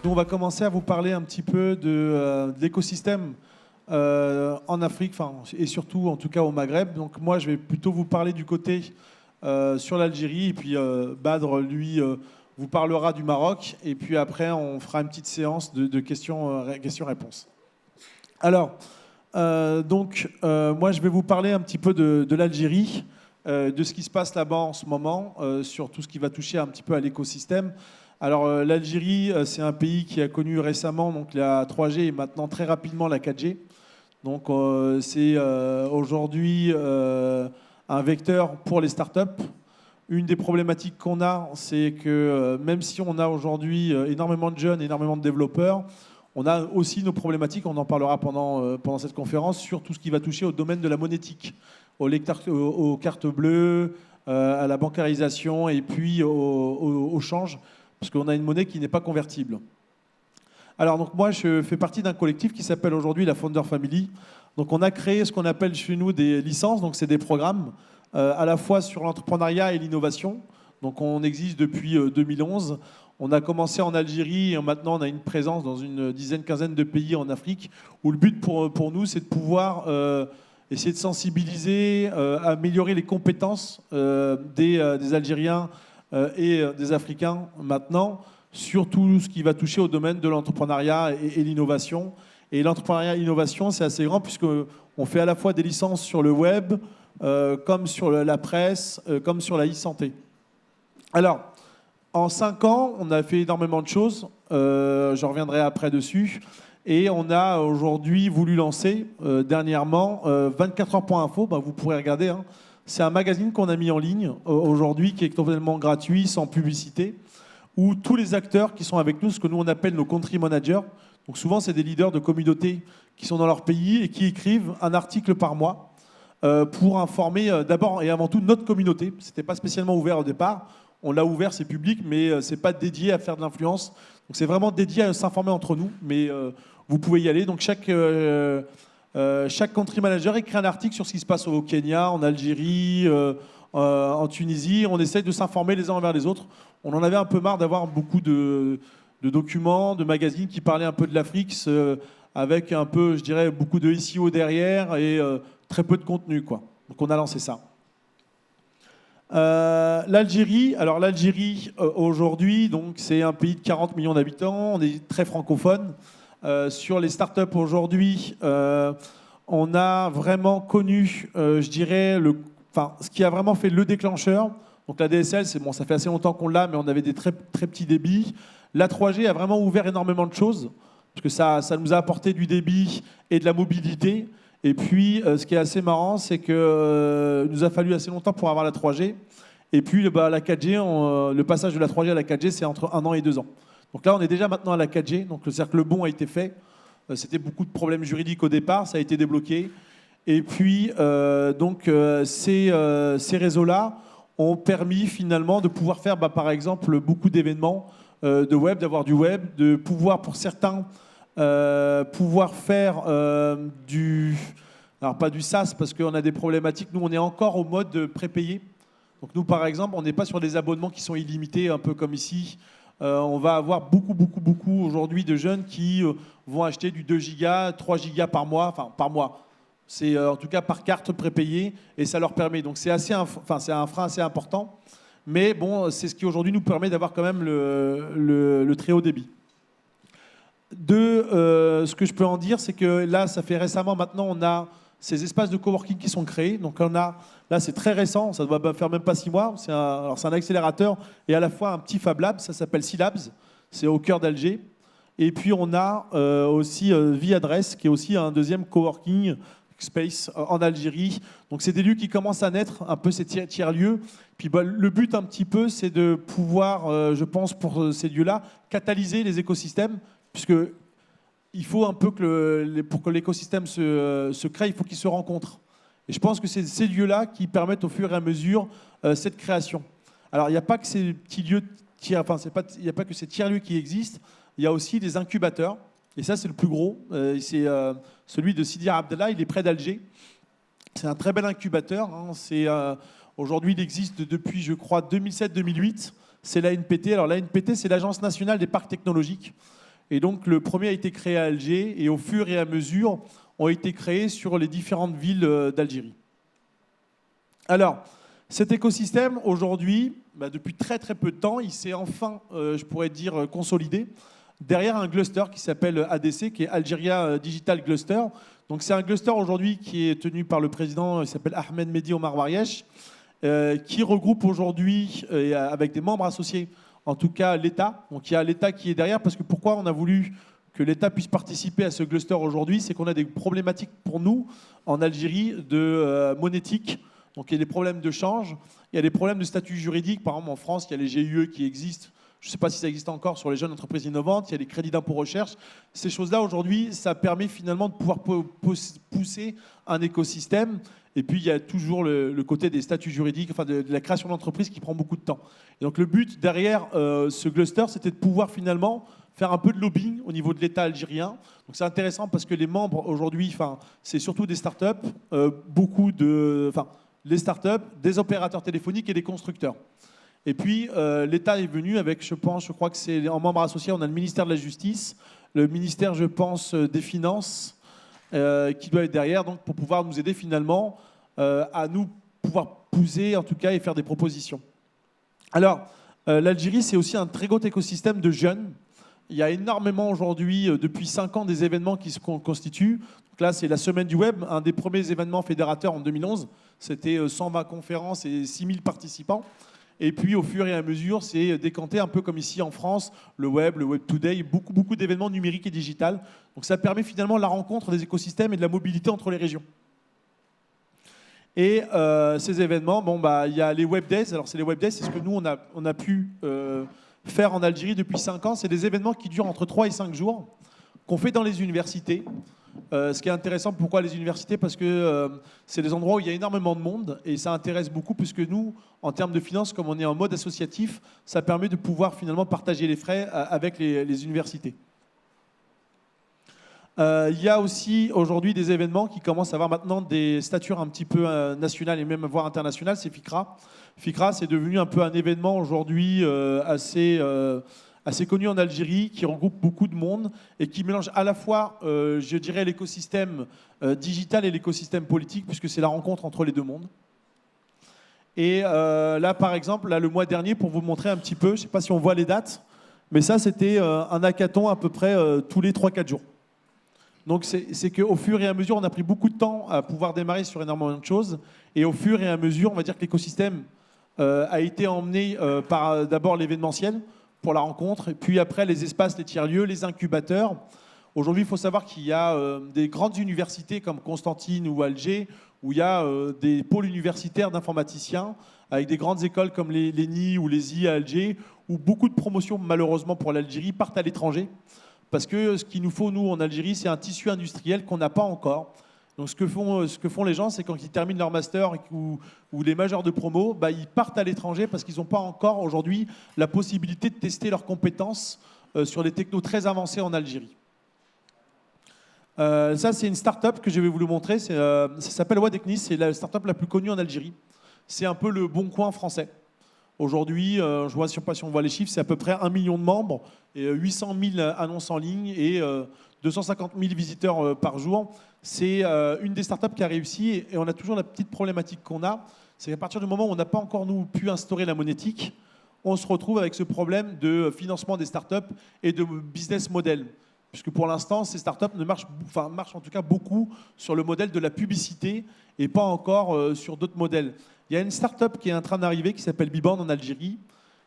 nous, on va commencer à vous parler un petit peu de l'écosystème en Afrique, et surtout, en tout cas, au Maghreb. Donc moi, je vais plutôt vous parler du côté sur l'Algérie, et puis Badr, lui, vous parlera du Maroc, et puis après, on fera une petite séance de questions-réponses. Alors, moi, je vais vous parler un petit peu de l'Algérie, de ce qui se passe là-bas en ce moment, sur tout ce qui va toucher un petit peu à l'écosystème. Alors, l'Algérie, c'est un pays qui a connu récemment donc, la 3G et maintenant très rapidement la 4G. Donc, c'est aujourd'hui un vecteur pour les startups. Une des problématiques qu'on a, c'est que même si on a aujourd'hui énormément de jeunes, énormément de développeurs, on a aussi nos problématiques, on en parlera pendant cette conférence, sur tout ce qui va toucher au domaine de la monétique, aux cartes bleues, à la bancarisation et puis au change, parce qu'on a une monnaie qui n'est pas convertible. Alors donc moi, je fais partie d'un collectif qui s'appelle aujourd'hui la Founder Family. Donc on a créé ce qu'on appelle chez nous des licences, donc c'est des programmes à la fois sur l'entrepreneuriat et l'innovation. Donc on existe depuis 2011. On a commencé en Algérie et maintenant on a une présence dans une dizaine, quinzaine de pays en Afrique où le but pour nous, c'est de pouvoir essayer de sensibiliser, améliorer les compétences des Algériens et des Africains maintenant sur tout ce qui va toucher au domaine de l'entrepreneuriat et l'innovation. Et l'entrepreneuriat et l'innovation, c'est assez grand puisqu'on fait à la fois des licences sur le web, comme sur la presse, comme sur la e-santé. Alors, en 5 ans, on a fait énormément de choses. Je reviendrai après dessus. Et on a aujourd'hui voulu lancer dernièrement 24heures.info. Vous pourrez regarder. C'est un magazine qu'on a mis en ligne aujourd'hui qui est totalement gratuit, sans publicité, où tous les acteurs qui sont avec nous, ce que nous on appelle nos country managers, donc souvent c'est des leaders de communautés qui sont dans leur pays et qui écrivent un article par mois pour informer d'abord et avant tout notre communauté. Ce n'était pas spécialement ouvert au départ. On l'a ouvert, c'est public, mais ce n'est pas dédié à faire de l'influence. Donc c'est vraiment dédié à s'informer entre nous, mais vous pouvez y aller. Donc chaque country manager écrit un article sur ce qui se passe au Kenya, en Algérie, en Tunisie. On essaye de s'informer les uns envers les autres. On en avait un peu marre d'avoir beaucoup de documents, de magazines qui parlaient un peu de l'Afrique, avec un peu, je dirais, beaucoup de SEO derrière et très peu de contenu, quoi. Donc on a lancé ça. L'Algérie, aujourd'hui, donc c'est un pays de 40 millions d'habitants, on est très francophone. Sur les startups aujourd'hui, on a vraiment connu, je dirais, ce qui a vraiment fait le déclencheur. Donc la DSL, ça fait assez longtemps qu'on l'a, mais on avait des très, très petits débits. La 3G a vraiment ouvert énormément de choses, parce que ça nous a apporté du débit et de la mobilité. Et puis, ce qui est assez marrant, c'est qu'il nous a fallu assez longtemps pour avoir la 3G. Et puis, la 4G, le passage de la 3G à la 4G, c'est entre 1 an et 2 ans. Donc là, on est déjà maintenant à la 4G. Donc le cercle bon a été fait. C'était beaucoup de problèmes juridiques au départ. Ça a été débloqué. Et puis, ces réseaux-là ont permis finalement de pouvoir faire, par exemple, beaucoup d'événements de web, d'avoir du web, de pouvoir, pour certains, pouvoir faire alors pas du SaaS parce qu'on a des problématiques. Nous, on est encore au mode prépayé. Donc nous, par exemple, on n'est pas sur des abonnements qui sont illimités, un peu comme ici. On va avoir beaucoup aujourd'hui de jeunes qui vont acheter du 2 gigas, 3 gigas par mois, par mois. C'est en tout cas par carte prépayée et ça leur permet. Donc c'est c'est un frein assez important. Mais bon, c'est ce qui aujourd'hui nous permet d'avoir quand même le très haut débit. Ce que je peux en dire, c'est que là, ça fait récemment, maintenant, on a ces espaces de coworking qui sont créés. Donc là, c'est très récent, ça doit faire même pas 6 mois. C'est un accélérateur et à la fois un petit Fab Lab, ça s'appelle C-Labs, c'est au cœur d'Alger. Et puis on a aussi Viadresse, qui est aussi un deuxième coworking space en Algérie. Donc c'est des lieux qui commencent à naître, un peu ces tiers-lieux. Puis le but un petit peu, c'est de pouvoir, je pense, pour ces lieux-là, catalyser les écosystèmes, puisque il faut un peu pour que l'écosystème se crée, il faut qu'ils se rencontrent. Et je pense que c'est ces lieux-là qui permettent au fur et à mesure cette création. Alors il n'y a pas que ces petits lieux, il n'y a pas que ces tiers-lieux qui existent, il y a aussi des incubateurs. Et ça, c'est le plus gros. C'est celui de Sidi Abdallah, il est près d'Alger. C'est un très bel incubateur. Aujourd'hui, il existe depuis, je crois, 2007-2008. C'est l'ANPT. Alors l'ANPT, c'est l'Agence nationale des parcs technologiques. Et donc le premier a été créé à Alger et au fur et à mesure ont été créés sur les différentes villes d'Algérie. Alors, cet écosystème, aujourd'hui, depuis très très peu de temps, il s'est enfin, je pourrais dire, consolidé derrière un cluster qui s'appelle ADC, qui est Algeria Digital Cluster. Donc c'est un cluster aujourd'hui qui est tenu par le président, il s'appelle Ahmed Mehdi Omar Wariesh, qui regroupe aujourd'hui, avec des membres associés, en tout cas l'État. Donc il y a l'État qui est derrière, parce que pourquoi on a voulu que l'État puisse participer à ce cluster aujourd'hui, c'est qu'on a des problématiques pour nous, en Algérie, de monétique. Donc il y a des problèmes de change, il y a des problèmes de statut juridique. Par exemple, en France, il y a les GUE qui existent. Je ne sais pas si ça existe encore sur les jeunes entreprises innovantes. Il y a les crédits d'impôt recherche. Ces choses-là, aujourd'hui, ça permet finalement de pouvoir pousser un écosystème. Et puis, il y a toujours le côté des statuts juridiques, enfin de la création d'entreprises qui prend beaucoup de temps. Et donc, le but derrière ce cluster, c'était de pouvoir finalement faire un peu de lobbying au niveau de l'État algérien. Donc, c'est intéressant parce que les membres, aujourd'hui, c'est surtout des startups, les startups, des opérateurs téléphoniques et des constructeurs. Et puis, l'État est venu avec, je crois que c'est en membre associé, on a le ministère de la Justice, le ministère, je pense, des Finances, qui doit être derrière, donc pour pouvoir nous aider finalement à nous pouvoir pousser, en tout cas, et faire des propositions. Alors, l'Algérie, c'est aussi un très gros écosystème de jeunes. Il y a énormément aujourd'hui, depuis 5 ans, des événements qui se constituent. Donc là, c'est la Semaine du Web, un des premiers événements fédérateurs en 2011. C'était 120 conférences et 6000 participants. Et puis, au fur et à mesure, c'est décanté un peu comme ici en France, le Web Today, beaucoup d'événements numériques et digitales. Donc ça permet finalement la rencontre des écosystèmes et de la mobilité entre les régions. Et ces événements, il y a les Web Days. Alors c'est les Web Days, c'est ce que nous, on a pu faire en Algérie depuis 5 ans. C'est des événements qui durent entre 3 et 5 jours, qu'on fait dans les universités. Ce qui est intéressant, pourquoi les universités? Parce que c'est des endroits où il y a énormément de monde et ça intéresse beaucoup puisque nous, en termes de finances, comme on est en mode associatif, ça permet de pouvoir finalement partager les frais avec les universités. Il y a aussi aujourd'hui des événements qui commencent à avoir maintenant des statures un petit peu nationales et même voire internationales, c'est FICRA. FICRA, c'est devenu un peu un événement aujourd'hui assez connu en Algérie, qui regroupe beaucoup de monde et qui mélange à la fois, je dirais, l'écosystème digital et l'écosystème politique, puisque c'est la rencontre entre les deux mondes. Et là, par exemple, le mois dernier, pour vous montrer un petit peu, je ne sais pas si on voit les dates, mais ça, c'était un hackathon à peu près tous les 3-4 jours. Donc, c'est qu'au fur et à mesure, on a pris beaucoup de temps à pouvoir démarrer sur énormément de choses. Et au fur et à mesure, on va dire que l'écosystème a été emmené par d'abord l'événementiel, pour la rencontre, et puis après les espaces, les tiers-lieux, les incubateurs. Aujourd'hui, il faut savoir qu'il y a des grandes universités comme Constantine ou Alger, où il y a des pôles universitaires d'informaticiens, avec des grandes écoles comme l'ENI ou les I à Alger, où beaucoup de promotions, malheureusement pour l'Algérie, partent à l'étranger. Parce que ce qu'il nous faut, nous, en Algérie, c'est un tissu industriel qu'on n'a pas encore. Donc ce que font les gens, c'est quand ils terminent leur master ou les majors de promo, ils partent à l'étranger parce qu'ils n'ont pas encore aujourd'hui la possibilité de tester leurs compétences sur des technos très avancés en Algérie. Ça, c'est une start-up que je vais vous le montrer. Ça s'appelle Wadeknis, c'est la start-up la plus connue en Algérie. C'est un peu le Bon Coin français. Aujourd'hui, je vois, je ne sais pas si on voit les chiffres, c'est à peu près 1 million de membres, et 800 000 annonces en ligne et 250 000 visiteurs par jour. C'est une des startups qui a réussi et on a toujours la petite problématique qu'on a, c'est qu'à partir du moment où on n'a pas encore nous pu instaurer la monétique, on se retrouve avec ce problème de financement des startups et de business model. Puisque pour l'instant, ces startups marchent en tout cas beaucoup sur le modèle de la publicité et pas encore sur d'autres modèles. Il y a une startup qui est en train d'arriver qui s'appelle Biban en Algérie,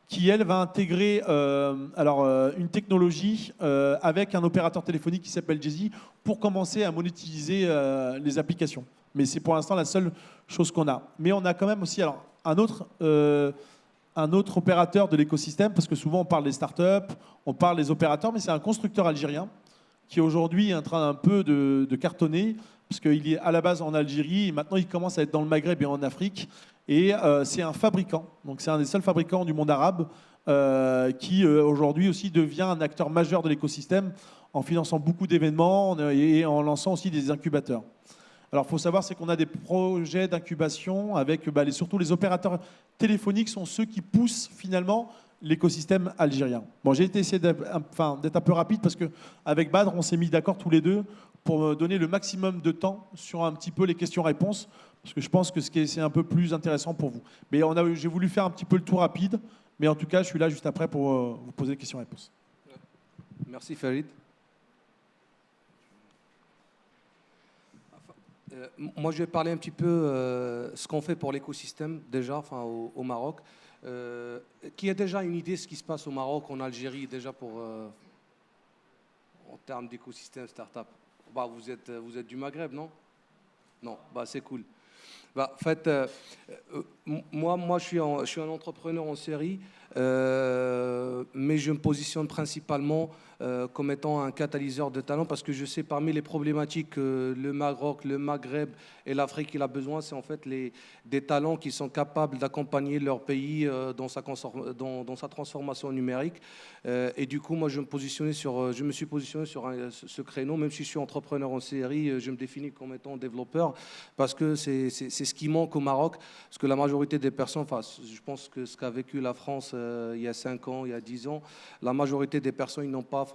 qui, elle, va intégrer une technologie avec un opérateur téléphonique qui s'appelle Jay-Z pour commencer à monétiser les applications. Mais c'est pour l'instant la seule chose qu'on a. Mais on a quand même aussi un autre opérateur de l'écosystème, parce que souvent on parle des startups, on parle des opérateurs, mais c'est un constructeur algérien qui aujourd'hui est en train un peu de cartonner, parce qu'il est à la base en Algérie, et maintenant il commence à être dans le Maghreb et en Afrique. Et c'est un fabricant, donc c'est un des seuls fabricants du monde arabe qui aujourd'hui aussi devient un acteur majeur de l'écosystème en finançant beaucoup d'événements et en lançant aussi des incubateurs. Alors il faut savoir, c'est qu'on a des projets d'incubation avec surtout les opérateurs téléphoniques sont ceux qui poussent finalement l'écosystème algérien. Bon, j'ai essayé d'être un peu rapide parce qu'avec Badr, on s'est mis d'accord tous les deux pour me donner le maximum de temps sur un petit peu les questions-réponses, parce que je pense que c'est un peu plus intéressant pour vous. Mais j'ai voulu faire un petit peu le tour rapide, mais en tout cas, je suis là juste après pour vous poser des questions-réponses. Merci Farid. Moi, je vais parler un petit peu ce qu'on fait pour l'écosystème déjà, au Maroc. Qui a déjà une idée de ce qui se passe au Maroc, en Algérie, déjà en termes d'écosystème startup? Bah, vous êtes du Maghreb, non? Non, bah, c'est cool. Bah, en fait, moi, je suis un entrepreneur en série, mais je me positionne principalement comme étant un catalyseur de talent parce que je sais parmi les problématiques que le Maroc, le Maghreb et l'Afrique il a besoin, c'est en fait des talents qui sont capables d'accompagner leur pays dans sa transformation numérique. Et du coup, moi, je me suis positionné sur ce créneau, même si je suis entrepreneur en série, je me définis comme étant développeur parce que c'est ce qui manque au Maroc, parce que la majorité des personnes, je pense que ce qu'a vécu la France il y a 5 ans, il y a 10 ans, la majorité des personnes, ils n'ont pas,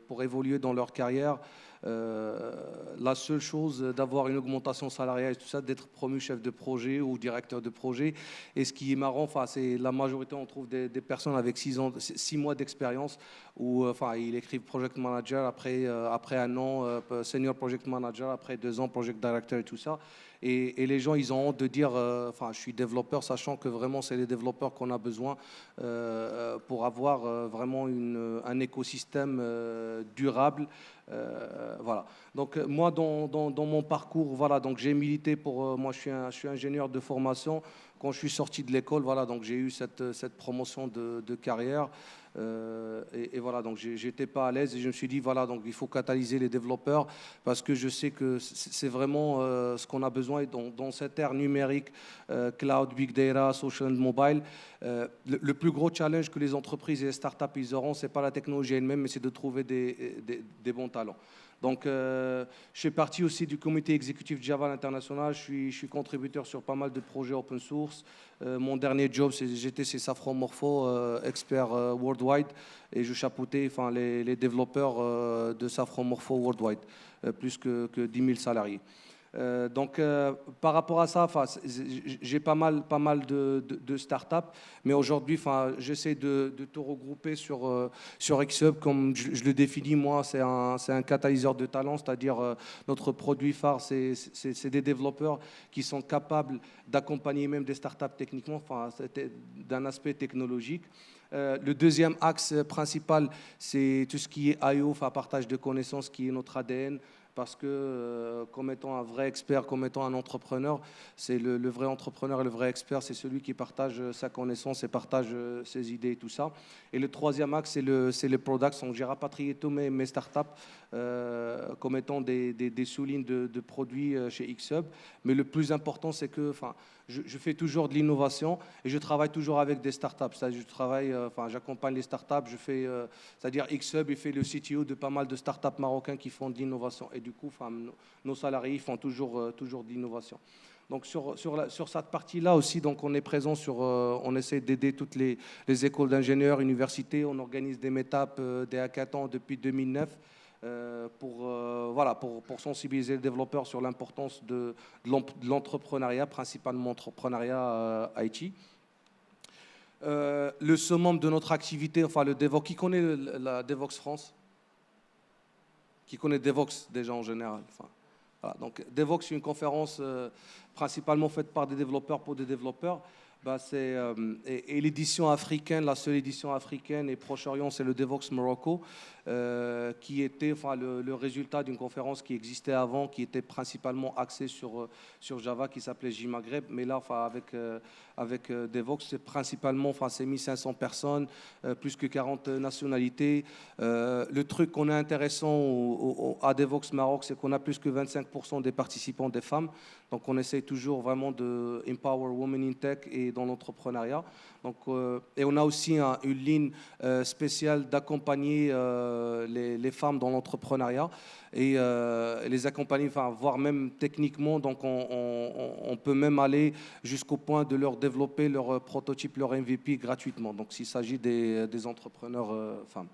pour évoluer dans leur carrière, la seule chose d'avoir une augmentation salariale, tout ça, d'être promu chef de projet ou directeur de projet. Et ce qui est marrant, c'est la majorité, on trouve des personnes avec 6 mois d'expérience où ils écrivent project manager après un an, senior project manager après 2 ans, project director et tout ça. Et les gens, ils ont honte de dire, je suis développeur, sachant que vraiment, c'est les développeurs qu'on a besoin pour avoir vraiment un écosystème durable. Voilà. Donc moi, dans mon parcours, voilà, donc j'ai milité pour. Moi, je suis ingénieur de formation. Quand je suis sorti de l'école, voilà, donc j'ai eu cette promotion de carrière. Et voilà, donc j'étais pas à l'aise et je me suis dit, voilà, donc il faut catalyser les développeurs parce que je sais que c'est vraiment ce qu'on a besoin dans cette ère numérique, cloud, big data, social and mobile. Le plus gros challenge que les entreprises et les startups ils auront, c'est pas la technologie elle-même, mais c'est de trouver des bons talents. Donc, je fais partie aussi du comité exécutif Java à l'international. Je suis contributeur sur pas mal de projets open source. Mon dernier job, j'étais chez Safran Morpho, expert worldwide, et je chapeautais les développeurs de Safran Morpho worldwide, plus que 10 000 salariés. Donc, par rapport à ça, j'ai pas mal de startups, mais aujourd'hui, j'essaie de tout regrouper sur Xhub, comme je le définis, moi, c'est un catalyseur de talent, c'est-à-dire notre produit phare, c'est des développeurs qui sont capables d'accompagner même des startups techniquement, d'un aspect technologique. Le deuxième axe principal, c'est tout ce qui est I/O, partage de connaissances, qui est notre ADN. Parce que comme étant un vrai expert, comme étant un entrepreneur, c'est le vrai entrepreneur et le vrai expert, c'est celui qui partage sa connaissance et partage ses idées et tout ça. Et le troisième axe, c'est le product. Donc, j'ai rapatrié tous mes startups comme étant des sous-lignes de produits chez Xhub. Mais le plus important, c'est que je fais toujours de l'innovation et je travaille toujours avec des startups. C'est-à-dire, j'accompagne les startups. C'est-à-dire Xhub, il fait le CTO de pas mal de startups marocains qui font de l'innovation. Et du coup, nos salariés font toujours de l'innovation. Donc sur cette partie-là aussi, donc on est présent on essaie d'aider toutes les écoles d'ingénieurs, universités. On organise des meetups, des hackathons depuis 2009. Pour sensibiliser les développeurs sur l'importance de l'entrepreneuriat, principalement l'entrepreneuriat IT. Le summum de notre activité, le Devox, qui connaît la Devox France? Qui connaît Devox déjà en général? Voilà, donc Devox, c'est une conférence principalement faite par des développeurs pour des développeurs. Et l'édition africaine, la seule édition africaine et Proche-Orient, c'est le Devox Morocco, qui était le résultat d'une conférence qui existait avant, qui était principalement axée sur Java, qui s'appelait J-Maghreb. Mais là, avec Devox, c'est principalement, c'est 1500 personnes, plus que 40 nationalités. Le truc qu'on est intéressant à Devox Maroc, c'est qu'on a plus que 25% des participants des femmes. Donc, on essaye toujours vraiment de empower women in tech et dans l'entrepreneuriat. Donc, et on a aussi une ligne spéciale d'accompagner les femmes dans l'entrepreneuriat et les accompagner, enfin, voire même techniquement. Donc on peut même aller jusqu'au point de leur développer leur prototype, leur MVP gratuitement. Donc s'il s'agit des entrepreneurs femmes.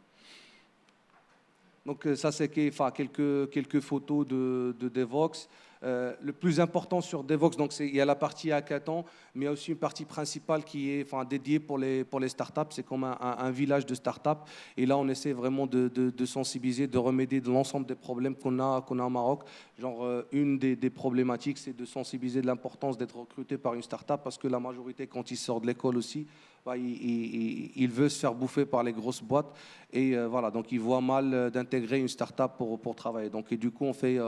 Donc ça, c'est quelques photos de Devoxx. Le plus important sur Devoxx, donc il y a la partie hackathon, mais il y a aussi une partie principale qui est dédiée pour les startups. C'est comme un village de startups. Et là, on essaie vraiment de sensibiliser, de remédier de l'ensemble des problèmes qu'on a au Maroc. Genre, une des problématiques, c'est de sensibiliser de l'importance d'être recruté par une startup, parce que la majorité, quand ils sortent de l'école aussi, il veut se faire bouffer par les grosses boîtes et voilà, donc il voit mal d'intégrer une start-up pour travailler. Donc, et du coup, on fait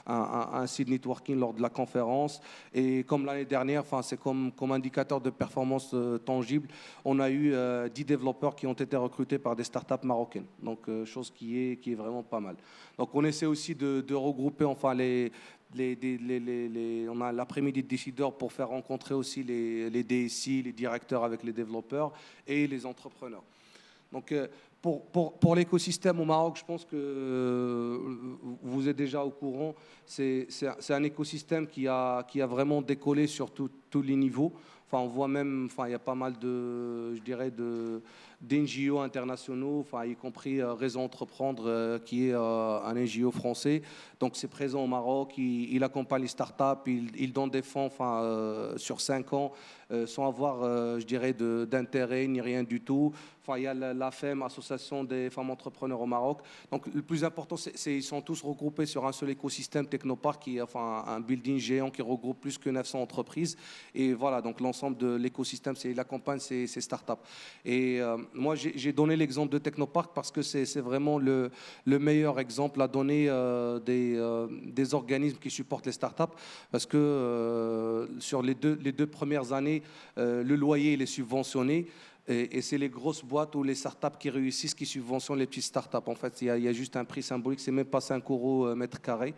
un seed networking lors de la conférence et comme l'année dernière, c'est comme indicateur de performance tangible, on a eu 10 développeurs qui ont été recrutés par des start-up marocaines. Donc, chose qui est vraiment pas mal. Donc, on essaie aussi de regrouper on a l'après-midi de décideurs pour faire rencontrer aussi les DSI, les directeurs avec les développeurs et les entrepreneurs. Donc, pour l'écosystème au Maroc, je pense que vous êtes déjà au courant. C'est un écosystème qui a vraiment décollé sur tous les niveaux. Enfin, on voit même, il y a pas mal d'NGO internationaux, y compris Réseau Entreprendre, qui est un NGO français. Donc, c'est présent au Maroc. Il accompagne les startups. Il donne des fonds sur 5 ans sans avoir, d'intérêt ni rien du tout. Il y a l'AFEM, Association des femmes entrepreneurs au Maroc. Donc, le plus important, ils sont tous regroupés sur un seul écosystème Technopark, qui est un building géant qui regroupe plus que 900 entreprises. Et voilà, donc l'ensemble de l'écosystème, il accompagne ces startups. Et moi, j'ai donné l'exemple de Technopark parce que c'est vraiment le meilleur exemple à donner des organismes qui supportent les startups. Parce que sur les deux premières années, le loyer il est subventionné. Et c'est les grosses boîtes ou les startups qui réussissent qui subventionnent les petites startups. En fait, il y a juste un prix symbolique, c'est même pas 5 € mètre carré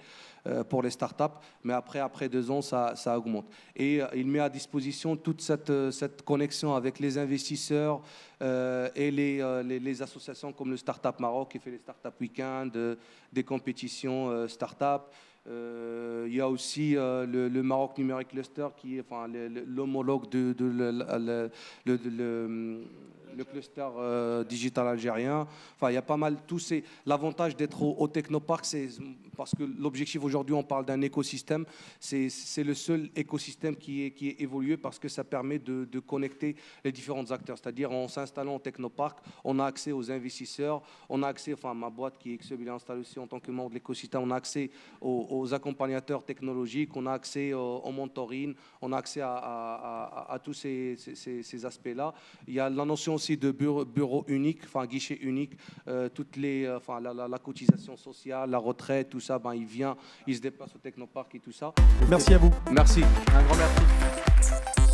pour les startups, mais après 2 ans, ça augmente. Et il met à disposition toute cette connexion avec les investisseurs et les associations comme le Startup Maroc qui fait les Startup Weekend, des compétitions startups. Il y a aussi le Maroc Numeric Cluster qui est l'homologue le cluster digital algérien. Il y a pas mal l'avantage d'être au Technopark, c'est parce que l'objectif aujourd'hui, on parle d'un écosystème. C'est le seul écosystème qui est évolué parce que ça permet de connecter les différents acteurs. C'est-à-dire en s'installant au Technopark, on a accès aux investisseurs, on a accès, ma boîte qui est XUB, il est installée aussi en tant que membre de l'écosystème, on a accès aux accompagnateurs technologiques, on a accès au mentoring, on a accès à tous ces aspects-là. Il y a la notion aussi de bureau unique, guichet unique, la cotisation sociale, la retraite, tout ça, il se déplace au Technopark et tout ça. Merci à vous. Merci, un grand merci.